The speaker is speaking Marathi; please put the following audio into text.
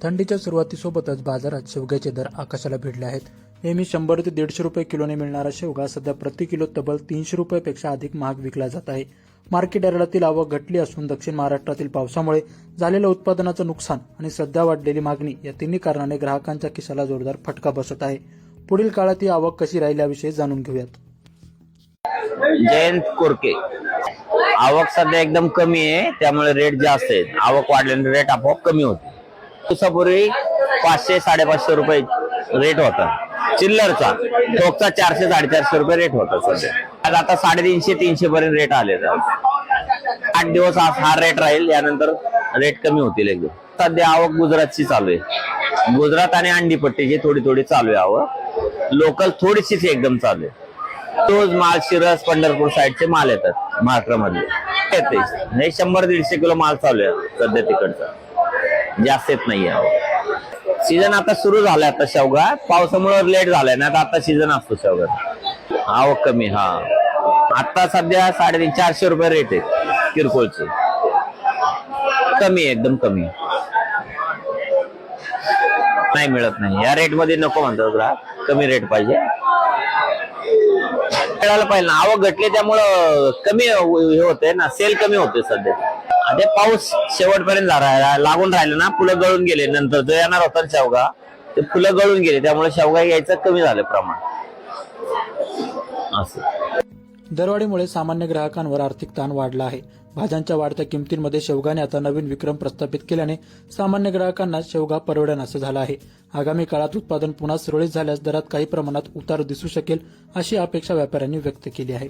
थंडीच्या सुरुवातीसोबतच बाजारात शेवग्याचे दर आकाशाला भिडले आहेत. नेहमी 100 ते 150 रुपये किलोने मिळणारा शेवगा सध्या प्रति किलो तब्बल 300 रुपयापेक्षा अधिक महाग विकला जात आहे. मार्केट यार्डातील आवक घटली असून दक्षिण महाराष्ट्रातील पावसामुळे झालेलं उत्पादनाचं नुकसान आणि सध्या वाढलेली मागणी या तिन्ही कारणाने ग्राहकांच्या खिशाला जोरदार फटका बसत आहे. पुढील काळात ही आवक कशी राहील याविषयी जाणून घेऊयात. जयंत कोरके. आवक सध्या एकदम कमी आहे, त्यामुळे रेट जास्त आहेत. आवक वाढल्याने रेट आपोआप कमी होते. दिवसापूर्वी 500-550 रुपये रेट होता चिल्लरचा, ठोकचा 400-450 रुपये रेट होता. सध्या आज आता 350-300 पर्यंत रेट आले. 8 दिवस हा रेट राहील, यानंतर रेट कमी होतील एकदम. सध्या आवक गुजरातची चालू आहे. गुजरात आणि अंडीपट्टीची थोडी चालू आहे आवक. लोकल थोडीशीच एकदम चालू आहे. तोच माल शिरस पंढरपूर साईडचे माल येतात महाराष्ट्रामध्ये. येते नाही 100-150 किलो माल चालू आहे सध्या तिकडचा, जास्त येत नाहीये. सीझन आता सुरू झालाय. आता शेवगा पावसामुळे लेट झालाय ना, आता सीझन असतो शेवगा. आवक कमी. हा आता सध्या 350-400 रुपये रेट आहे किरकोळचे. कमी आहे, एकदम कमी. नाही मिळत नाही या रेट मध्ये, नको म्हणतात ग्राहक. कमी रेट पाहिजे, मिळायला पाहिजे ना. आवक घटली त्यामुळं कमी हे होते ना, सेल कमी होते सध्या. ते पाऊस शेवटपर्यंत लागून राहिले ना, फुलं गळून गेले. नंतर जो येणार होता शेवगा, ते फुलं गळून गेले, त्यामुळे शेवगा यायचं कमी झालं प्रमाण. असं दरवाढीमुळे सामान्य ग्राहकांवर आर्थिक ताण वाढला आहे. भाज्यांच्या वाढत्या किमतींमध्ये शेवगाने आता नवीन विक्रम प्रस्थापित केल्याने सामान्य ग्राहकांना शेवगा परवडण्याचं झालं आहे. आगामी काळात उत्पादन पुन्हा सुरळीत झाल्यास दरात काही प्रमाणात उतार दिसू शकेल, अशी अपेक्षा व्यापाऱ्यांनी व्यक्त केली आहे.